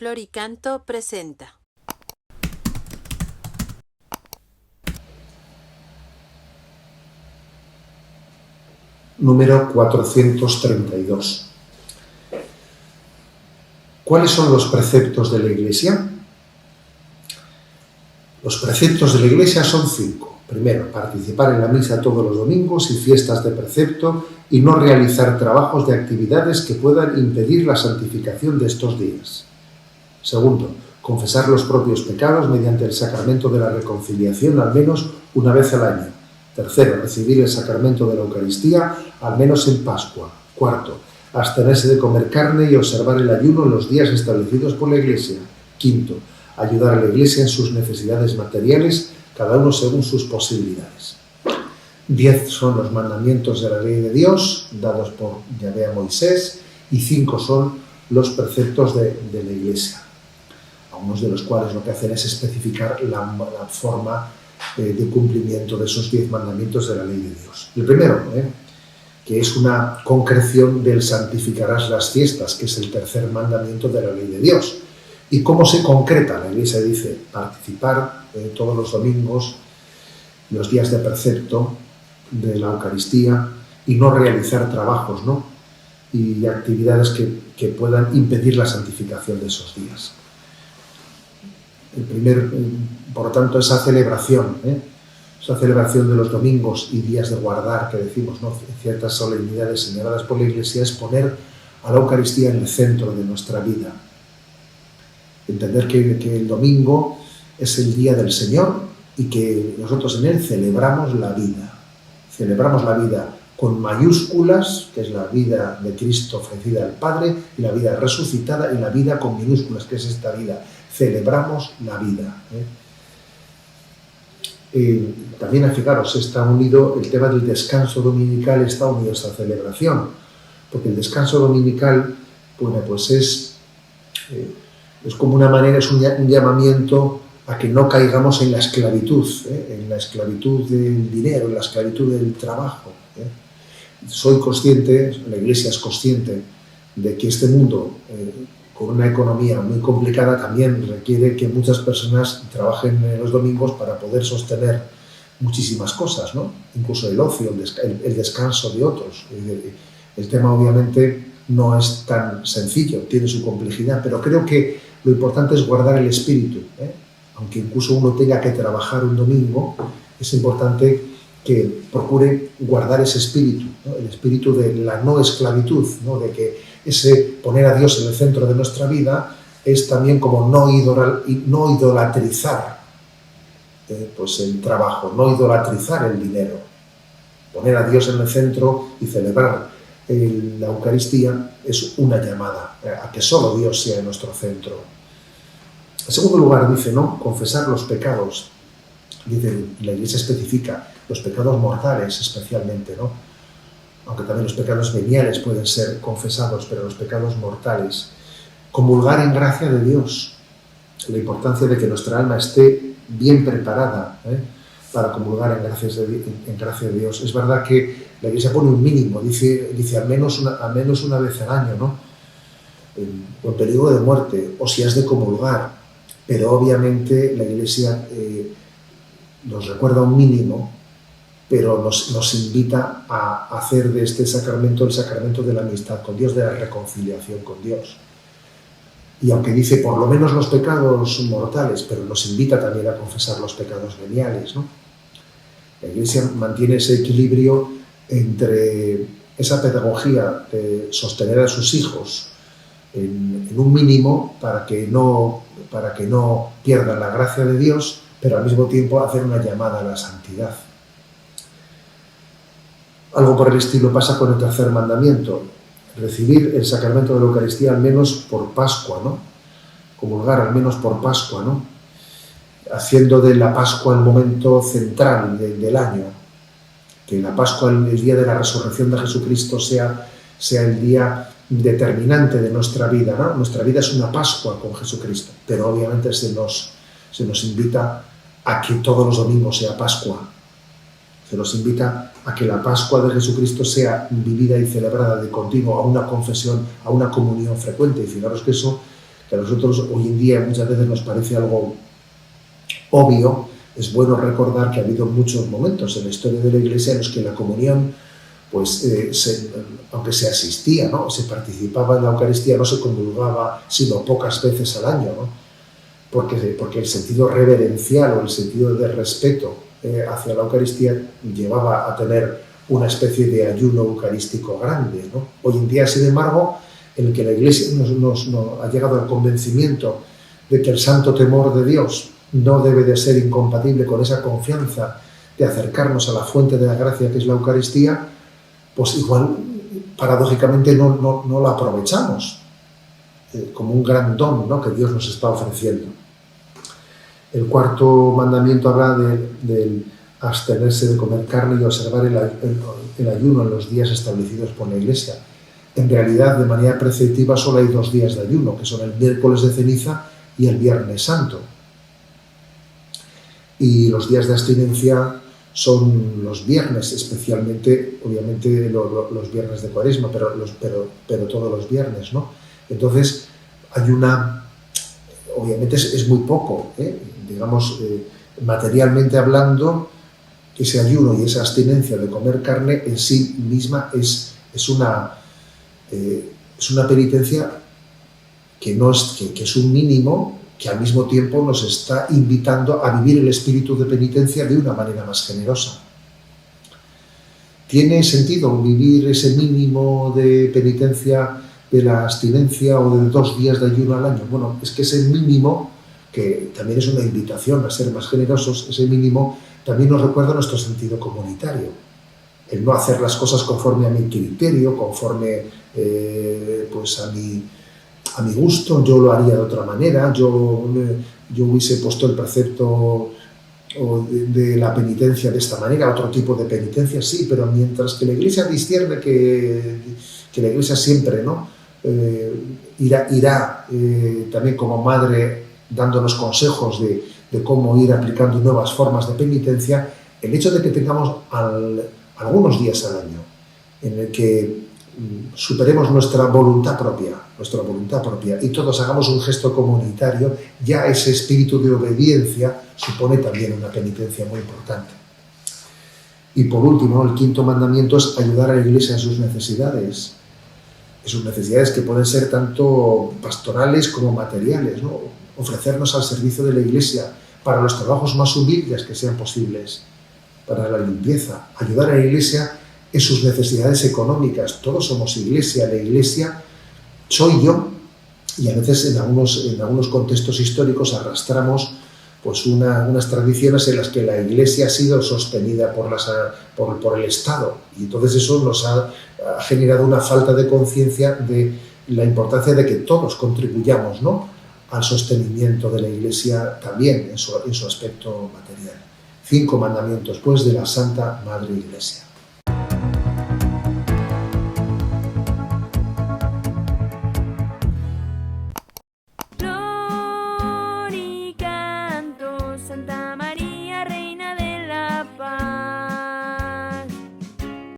Flor y Canto presenta. Número 432. ¿Cuáles son los preceptos de la Iglesia? Los preceptos de la Iglesia son 5. Primero, participar en la misa todos los domingos y fiestas de precepto y no realizar trabajos de actividades que puedan impedir la santificación de estos días. Segundo, confesar los propios pecados mediante el sacramento de la reconciliación al menos una vez al año. Tercero, recibir el sacramento de la Eucaristía al menos en Pascua. Cuarto, abstenerse de comer carne y observar el ayuno en los días establecidos por la Iglesia. Quinto, ayudar a la Iglesia en sus necesidades materiales, cada uno según sus posibilidades. 10 son los mandamientos de la ley de Dios, dados por Yahvé a Moisés, y 5 son los preceptos de la Iglesia, algunos de los cuales lo que hacen es especificar la forma de cumplimiento de esos 10 mandamientos de la ley de Dios. El primero, que es una concreción del santificarás las fiestas, que es el tercer mandamiento de la ley de Dios. ¿Y cómo se concreta? La Iglesia dice participar todos los domingos, los días de precepto de la Eucaristía y no realizar trabajos, ¿no? Y actividades que puedan impedir la santificación de esos días. Por lo tanto, esa celebración de los domingos y días de guardar, que decimos, ¿no?, ciertas solemnidades señaladas por la Iglesia, es poner a la Eucaristía en el centro de nuestra vida. Entender que el domingo es el día del Señor y que nosotros en él celebramos la vida. Celebramos la vida con mayúsculas, que es la vida de Cristo ofrecida al Padre, y la vida resucitada, y la vida con minúsculas, que es esta vida. Celebramos la vida. También, fijaros, está unido el tema del descanso dominical, está unido a esta celebración, porque el descanso dominical, bueno, pues es como una manera, es un llamamiento a que no caigamos en la esclavitud del dinero, en la esclavitud del trabajo. Soy consciente, la Iglesia es consciente de que este mundo, con una economía muy complicada, también requiere que muchas personas trabajen los domingos para poder sostener muchísimas cosas, ¿no? Incluso el ocio, el descanso de otros. El tema obviamente no es tan sencillo, tiene su complejidad, pero creo que lo importante es guardar el espíritu, aunque incluso uno tenga que trabajar un domingo, es importante que procure guardar ese espíritu, ¿no? El espíritu de la no esclavitud, ¿no? De que ese poner a Dios en el centro de nuestra vida es también como no idolatrizar pues el trabajo, no idolatrizar el dinero. Poner a Dios en el centro y celebrar la Eucaristía es una llamada a que solo Dios sea en nuestro centro. En segundo lugar, dice, ¿no?, confesar los pecados. Dice, la Iglesia especifica los pecados mortales especialmente, ¿no? Aunque también los pecados veniales pueden ser confesados, pero los pecados mortales. Comulgar en gracia de Dios. La importancia de que nuestra alma esté bien preparada para comulgar en gracia de Dios. Es verdad que la Iglesia pone un mínimo, dice al menos una vez al año, ¿no? Con peligro de muerte, o si has de comulgar. Pero obviamente la Iglesia nos recuerda un mínimo, pero nos invita a hacer de este sacramento el sacramento de la amistad con Dios, de la reconciliación con Dios. Y aunque dice por lo menos los pecados mortales, pero nos invita también a confesar los pecados veniales, ¿no? La Iglesia mantiene ese equilibrio entre esa pedagogía de sostener a sus hijos en un mínimo para que no pierdan la gracia de Dios, pero al mismo tiempo hacer una llamada a la santidad. Algo por el estilo pasa con el tercer mandamiento, recibir el sacramento de la Eucaristía al menos por Pascua, ¿no? Comulgar al menos por Pascua, ¿no? Haciendo de la Pascua el momento central del año, que la Pascua, el día de la resurrección de Jesucristo, sea el día determinante de nuestra vida, ¿no? Nuestra vida es una Pascua con Jesucristo, pero obviamente se nos invita a que todos los domingos sea Pascua. Se nos invita a que la Pascua de Jesucristo sea vivida y celebrada de continuo, a una confesión, a una comunión frecuente. Y fijaros que que a nosotros hoy en día muchas veces nos parece algo obvio, es bueno recordar que ha habido muchos momentos en la historia de la Iglesia en los que la comunión, pues, aunque se asistía, ¿no?, se participaba en la Eucaristía, no se comulgaba sino pocas veces al año, ¿no?, porque el sentido reverencial o el sentido de respeto hacia la Eucaristía llevaba a tener una especie de ayuno eucarístico grande, ¿no? Hoy en día, sin embargo, en el que la Iglesia nos ha llegado al convencimiento de que el santo temor de Dios no debe de ser incompatible con esa confianza de acercarnos a la fuente de la gracia que es la Eucaristía, pues igual, paradójicamente, no la aprovechamos como un gran don, ¿no?, que Dios nos está ofreciendo. El cuarto mandamiento habla del abstenerse de comer carne y observar el ayuno en los días establecidos por la Iglesia. En realidad, de manera preceptiva, solo hay 2 días de ayuno, que son el miércoles de ceniza y el viernes santo. Y los días de abstinencia son los viernes, especialmente, obviamente, los viernes de Cuaresma, pero todos los viernes, ¿no? Entonces, obviamente es muy poco, digamos, materialmente hablando, ese ayuno y esa abstinencia de comer carne en sí misma es una penitencia que es un mínimo, que al mismo tiempo nos está invitando a vivir el espíritu de penitencia de una manera más generosa. ¿Tiene sentido vivir ese mínimo de penitencia de la abstinencia o de 2 días de ayuno al año? Bueno, es que ese mínimo, que también es una invitación a ser más generosos, ese mínimo también nos recuerda nuestro sentido comunitario. El no hacer las cosas conforme a mi criterio, conforme pues a mi gusto, yo lo haría de otra manera, yo hubiese puesto el precepto de la penitencia de esta manera, otro tipo de penitencia, sí, pero mientras que la Iglesia discierne que la Iglesia siempre, ¿no?, irá también como madre dándonos consejos de cómo ir aplicando nuevas formas de penitencia, el hecho de que tengamos algunos días al año en el que superemos nuestra voluntad propia, y todos hagamos un gesto comunitario, ya ese espíritu de obediencia supone también una penitencia muy importante. Y por último, el quinto mandamiento es ayudar a la Iglesia en sus necesidades que pueden ser tanto pastorales como materiales, ¿no? Ofrecernos al servicio de la Iglesia para los trabajos más humildes que sean posibles, para la limpieza, ayudar a la Iglesia en sus necesidades económicas. Todos somos Iglesia, la Iglesia soy yo, y a veces en algunos contextos históricos arrastramos pues unas tradiciones en las que la Iglesia ha sido sostenida por el Estado, y entonces eso nos ha generado una falta de conciencia de la importancia de que todos contribuyamos, ¿no?, al sostenimiento de la Iglesia también en su aspecto material. 5 mandamientos, pues, de la Santa Madre Iglesia.